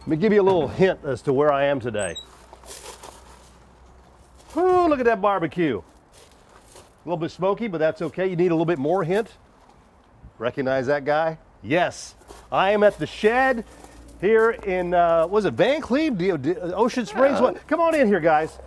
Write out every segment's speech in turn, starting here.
Let me give you a little hint as to where I am today. Ooh, look at that barbecue. A little bit smoky, but that's okay. You need a little bit more hint. Recognize that guy? Yes, I am at the shed here in, was it Van Cleve, Ocean Springs? What? Come on in here, guys.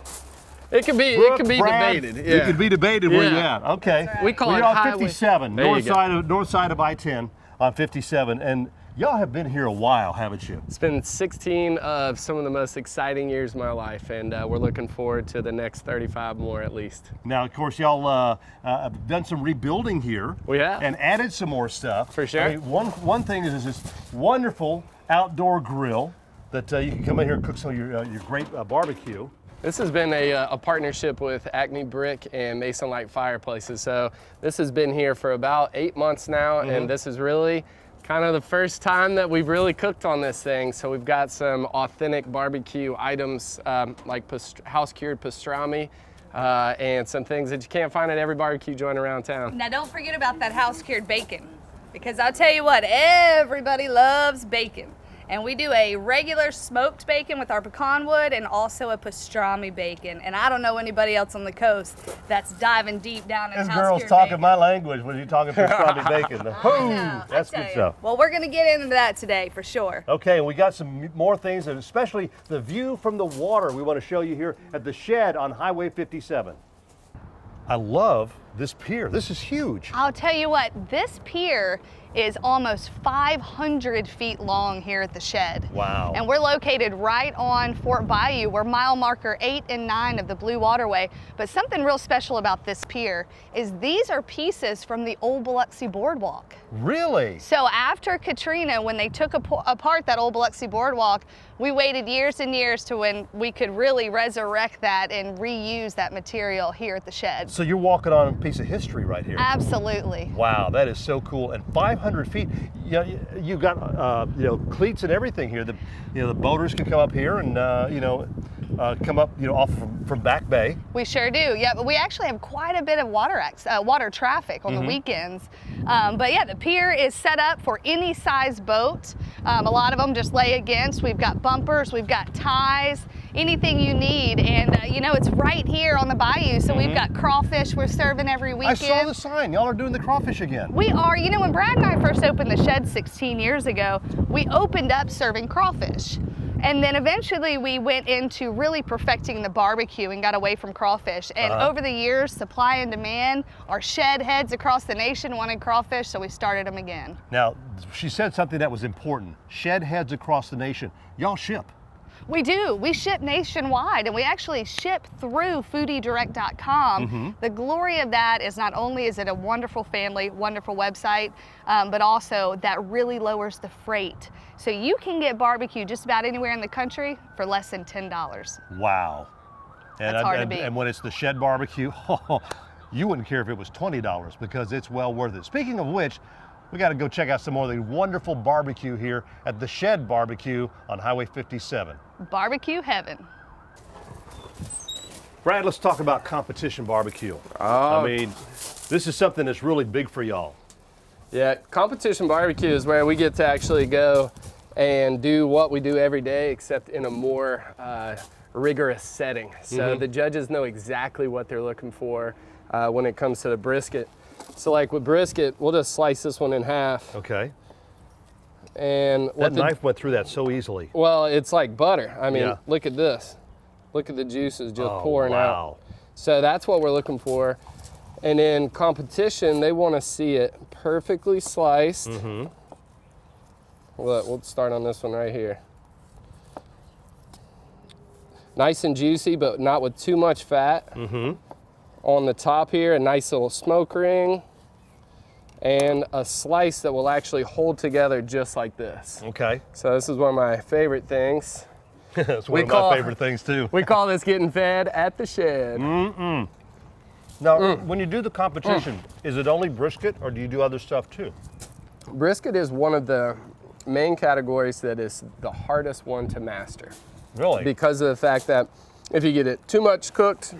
It could be debated. Yeah. It could be debated where you're at. Okay. We call We're it on highway. 57, There north you side of I-10 on 57, and y'all have been here a while, haven't you? It's been 16 of some of the most exciting years of my life, and we're looking forward to the next 35 more at least. Now, of course, y'all have done some rebuilding here. We have. And added some more stuff. For sure. I mean, one thing is this wonderful outdoor grill that you can come in here and cook some of your great barbecue. This has been a partnership with Acme Brick and Mason Light Fireplaces. So this has been here for about 8 months now, and this is really kind of the first time that we've really cooked on this thing. So we've got some authentic barbecue items like house-cured pastrami and some things that you can't find at every barbecue joint around town. Now don't forget about that house-cured bacon, because I'll tell you what, everybody loves bacon. And we do a regular smoked bacon with our pecan wood and also a pastrami bacon. And I don't know anybody else on the coast that's diving deep down in This house-cured girl's bacon. talking my language when you're talking pastrami bacon. That's I tell good you. stuff. Well, we're gonna get into that today for sure. Okay, and we got some more things, and especially the view from the water we want to show you here at the shed on Highway 57. I love this pier. This is huge. I'll tell you what, this pier is almost 500 feet long here at the shed. Wow. And we're located right on Fort Bayou. We're mile marker 8 and 9 of the Blue Waterway. But something real special about this pier is these are pieces from the old Biloxi Boardwalk. Really? So after Katrina, when they took apart that old Biloxi Boardwalk, we waited years and years to when we could really resurrect that and reuse that material here at the shed. So you're walking on a piece of history right here. Absolutely. Wow, that is so cool. And 500 feet, you've got cleats and everything here. The boaters can come up here and come up off from Back Bay. We sure do. Yeah, but we actually have quite a bit of water traffic on the weekends. But yeah, the pier is set up for any size boat. A lot of them just lay against. We've got bumpers, we've got ties, anything you need. And it's right here on the bayou. So we've got crawfish we're serving every weekend. I saw the sign. Y'all are doing the crawfish again. We are. When Brad and I first opened the shed 16 years ago, we opened up serving crawfish. And then eventually we went into really perfecting the barbecue and got away from crawfish. And over the years, supply and demand, our shed heads across the nation wanted crawfish, so we started them again. Now, she said something that was important. Shed heads across the nation. Y'all ship. We do. We ship nationwide, and we actually ship through foodiedirect.com. The glory of that is not only is it a wonderful family, wonderful website, but also that really lowers the freight. So you can get barbecue just about anywhere in the country for less than $10. Wow. That's hard to beat. And when it's the shed barbecue, you wouldn't care if it was $20 because it's well worth it. Speaking of which, we got to go check out some more of the wonderful barbecue here at the Shed Barbecue on Highway 57. Barbecue heaven. Brad, let's talk about competition barbecue. I mean, this is something that's really big for y'all. Yeah, competition barbecue is where we get to actually go and do what we do every day, except in a more rigorous setting. So the judges know exactly what they're looking for when it comes to the brisket. So like with brisket, we'll just slice this one in half. Okay. And That knife went through that so easily. Well, it's like butter. I mean, look at this. Look at the juices just pouring out. So that's what we're looking for. And in competition, they want to see it perfectly sliced. We'll start on this one right here. Nice and juicy, but not with too much fat. On the top here, a nice little smoke ring. And a slice that will actually hold together just like this. Okay. So this is one of my favorite things. That's one of my favorite things too. We call this getting fed at the shed. Now, when you do the competition, is it only brisket or do you do other stuff too? Brisket is one of the main categories that is the hardest one to master. Really? Because of the fact that if you get it too much cooked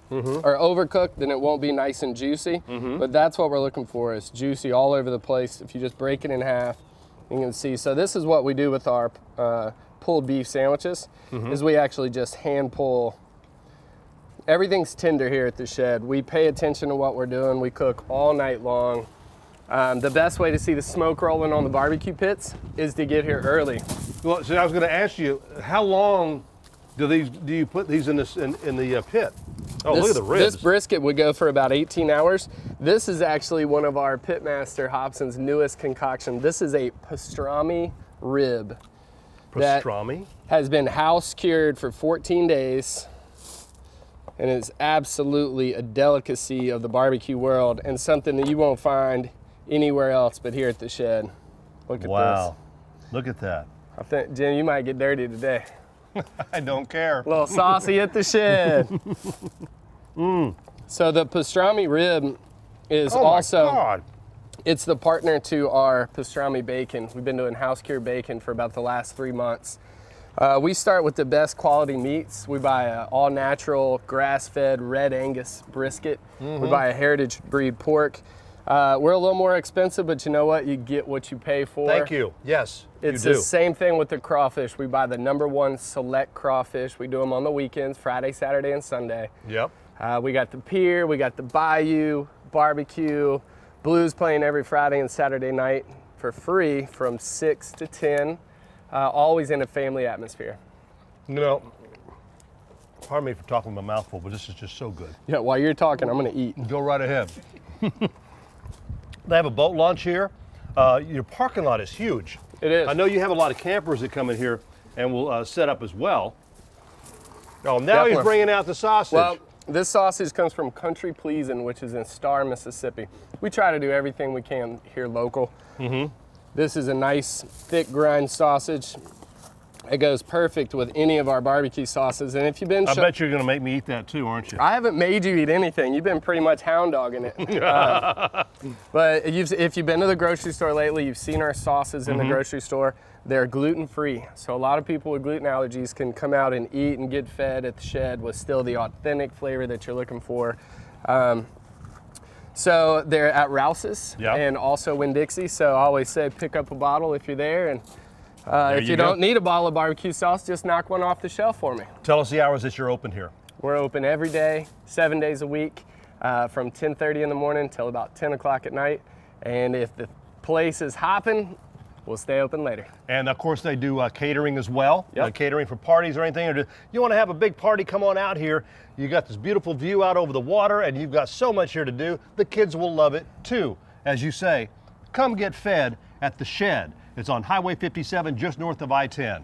or overcooked, then it won't be nice and juicy. But that's what we're looking for, is juicy all over the place. If you just break it in half, You can see, so this is what we do with our pulled beef sandwiches, is we actually just hand pull. Everything's tender here at the shed. We pay attention to what we're doing. We cook all night long. The best way to see the smoke rolling on the barbecue pits is to get here early. Well, so I was going to ask you, how long do you put these in the pit? Oh, look at the ribs. This brisket would go for about 18 hours. This is actually one of our pitmaster Hobson's newest concoction. This is a pastrami rib. Pastrami? That has been house cured for 14 days and is absolutely a delicacy of the barbecue world and something that you won't find anywhere else but here at the shed. Look at this. Wow, look at that. I think, Jim, you might get dirty today. I don't care. A little saucy at the shed. So the pastrami rib is also, my God. It's the partner to our pastrami bacon. We've been doing house cured bacon for about the last 3 months. We start with the best quality meats. We buy an all natural grass fed red Angus brisket. We buy a heritage breed pork. We're a little more expensive, but you know what? You get what you pay for. Thank you. Yes, It's you do. the same thing with the crawfish. We buy the #1 select crawfish. We do them on the weekends, Friday, Saturday, and Sunday. Yep. We got the pier, we got the bayou, barbecue, blues playing every Friday and Saturday night for free from 6 to 10, always in a family atmosphere. You know, pardon me for talking with my mouth full, but this is just so good. Yeah, while you're talking, I'm gonna eat. Go right ahead. They have a boat launch here. Your parking lot is huge. It is. I know you have a lot of campers that come in here and will set up as well. Oh, now Definitely. he's bringing out the sausage. Well, this sausage comes from Country Pleasin', which is in Star, Mississippi. We try to do everything we can here local. This is a nice, thick grind sausage. It goes perfect with any of our barbecue sauces. And if you've been, I bet you're going to make me eat that too, aren't you? I haven't made you eat anything. You've been pretty much hound dogging it. But if you've been to the grocery store lately, you've seen our sauces in the grocery store. They're gluten-free. So a lot of people with gluten allergies can come out and eat and get fed at the shed with still the authentic flavor that you're looking for. So they're at Rouse's and also Winn-Dixie. So I always say pick up a bottle if you're there. And if you don't need a bottle of barbecue sauce, just knock one off the shelf for me. Tell us the hours that you're open here. We're open every day, 7 days a week, from 10:30 in the morning till about 10 o'clock at night. And if the place is hopping, we'll stay open later. And of course they do catering as well. Yep. Catering for parties or anything. Or you want to have a big party, come on out here. You got this beautiful view out over the water and you've got so much here to do. The kids will love it too. As you say, come get fed at the shed. It's on Highway 57 just north of I-10.